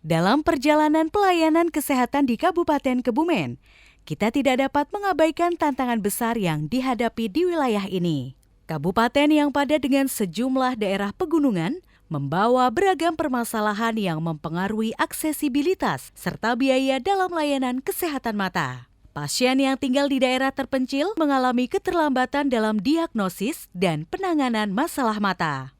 Dalam perjalanan pelayanan kesehatan di Kabupaten Kebumen, kita tidak dapat mengabaikan tantangan besar yang dihadapi di wilayah ini. Kabupaten yang padat dengan sejumlah daerah pegunungan membawa beragam permasalahan yang mempengaruhi aksesibilitas serta biaya dalam layanan kesehatan mata. Pasien yang tinggal di daerah terpencil mengalami keterlambatan dalam diagnosis dan penanganan masalah mata.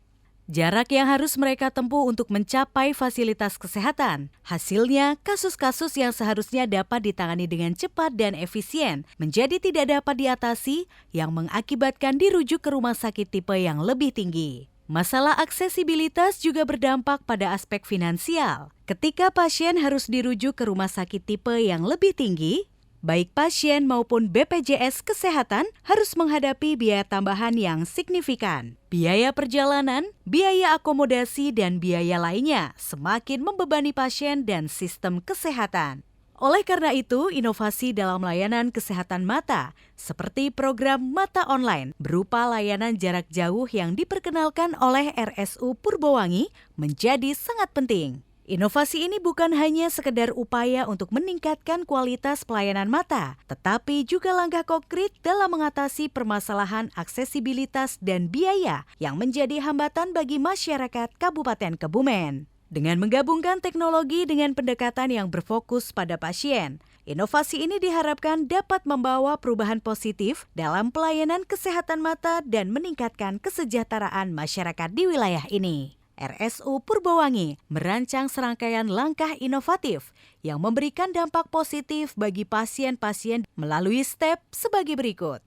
Jarak yang harus mereka tempuh untuk mencapai fasilitas kesehatan. Hasilnya, kasus-kasus yang seharusnya dapat ditangani dengan cepat dan efisien menjadi tidak dapat diatasi yang mengakibatkan dirujuk ke rumah sakit tipe yang lebih tinggi. Masalah aksesibilitas juga berdampak pada aspek finansial. Ketika pasien harus dirujuk ke rumah sakit tipe yang lebih tinggi, baik pasien maupun BPJS Kesehatan harus menghadapi biaya tambahan yang signifikan. Biaya perjalanan, biaya akomodasi, dan biaya lainnya semakin membebani pasien dan sistem kesehatan. Oleh karena itu, inovasi dalam layanan kesehatan mata seperti program Mata Online berupa layanan jarak jauh yang diperkenalkan oleh RSU Purbowangi menjadi sangat penting. Inovasi ini bukan hanya sekedar upaya untuk meningkatkan kualitas pelayanan mata, tetapi juga langkah konkret dalam mengatasi permasalahan aksesibilitas dan biaya yang menjadi hambatan bagi masyarakat Kabupaten Kebumen. Dengan menggabungkan teknologi dengan pendekatan yang berfokus pada pasien, inovasi ini diharapkan dapat membawa perubahan positif dalam pelayanan kesehatan mata dan meningkatkan kesejahteraan masyarakat di wilayah ini. RSU Purbowangi merancang serangkaian langkah inovatif yang memberikan dampak positif bagi pasien-pasien melalui step sebagai berikut.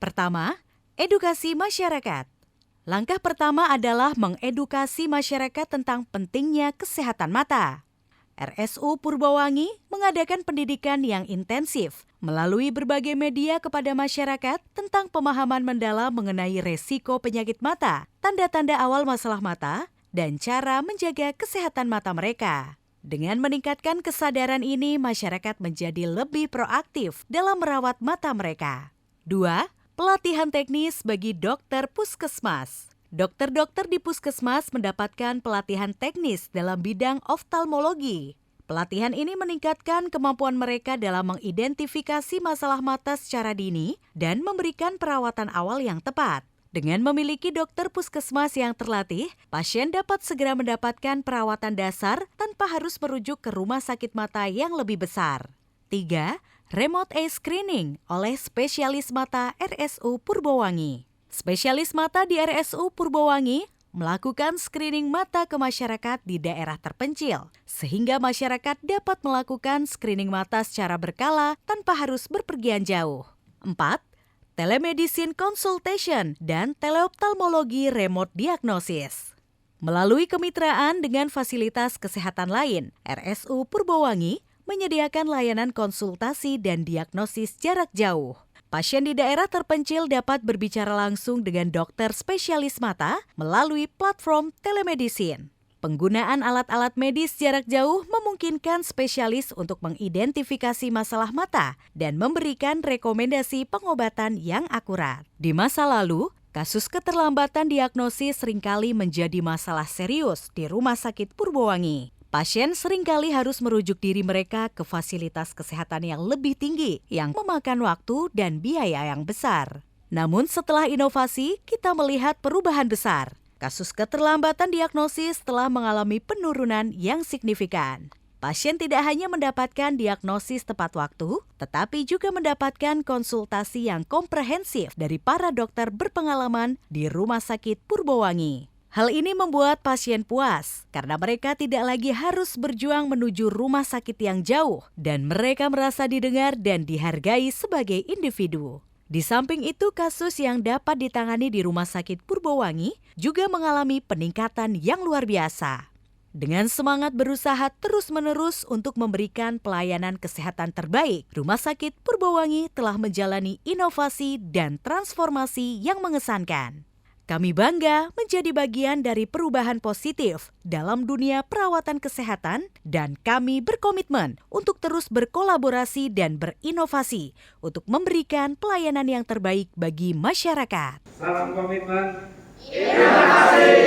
Pertama, edukasi masyarakat. Langkah pertama adalah mengedukasi masyarakat tentang pentingnya kesehatan mata. RSU Purbowangi mengadakan pendidikan yang intensif melalui berbagai media kepada masyarakat tentang pemahaman mendalam mengenai resiko penyakit mata, tanda-tanda awal masalah mata, dan cara menjaga kesehatan mata mereka. Dengan meningkatkan kesadaran ini, masyarakat menjadi lebih proaktif dalam merawat mata mereka. 2. Pelatihan teknis bagi dokter puskesmas. Dokter-dokter di puskesmas mendapatkan pelatihan teknis dalam bidang oftalmologi. Pelatihan ini meningkatkan kemampuan mereka dalam mengidentifikasi masalah mata secara dini dan memberikan perawatan awal yang tepat. Dengan memiliki dokter puskesmas yang terlatih, pasien dapat segera mendapatkan perawatan dasar tanpa harus merujuk ke rumah sakit mata yang lebih besar. 3. Remote eye screening oleh spesialis mata RSU Purbowangi. Spesialis mata di RSU Purbowangi melakukan screening mata ke masyarakat di daerah terpencil, sehingga masyarakat dapat melakukan screening mata secara berkala tanpa harus berpergian jauh. 4. Telemedicine consultation dan teleoptalmologi remote diagnosis. Melalui kemitraan dengan fasilitas kesehatan lain, RSU Purbowangi menyediakan layanan konsultasi dan diagnosis jarak jauh. Pasien di daerah terpencil dapat berbicara langsung dengan dokter spesialis mata melalui platform telemedicine. Penggunaan alat-alat medis jarak jauh memungkinkan spesialis untuk mengidentifikasi masalah mata dan memberikan rekomendasi pengobatan yang akurat. Di masa lalu, kasus keterlambatan diagnosis seringkali menjadi masalah serius di Rumah Sakit Purbowangi. Pasien seringkali harus merujuk diri mereka ke fasilitas kesehatan yang lebih tinggi, yang memakan waktu dan biaya yang besar. Namun setelah inovasi, kita melihat perubahan besar. Kasus keterlambatan diagnosis telah mengalami penurunan yang signifikan. Pasien tidak hanya mendapatkan diagnosis tepat waktu, tetapi juga mendapatkan konsultasi yang komprehensif dari para dokter berpengalaman di Rumah Sakit Purbowangi. Hal ini membuat pasien puas karena mereka tidak lagi harus berjuang menuju rumah sakit yang jauh dan mereka merasa didengar dan dihargai sebagai individu. Di samping itu, kasus yang dapat ditangani di Rumah Sakit Purbowangi juga mengalami peningkatan yang luar biasa. Dengan semangat berusaha terus-menerus untuk memberikan pelayanan kesehatan terbaik, Rumah Sakit Purbowangi telah menjalani inovasi dan transformasi yang mengesankan. Kami bangga menjadi bagian dari perubahan positif dalam dunia perawatan kesehatan dan kami berkomitmen untuk terus berkolaborasi dan berinovasi untuk memberikan pelayanan yang terbaik bagi masyarakat. Salam komitmen, inovasi.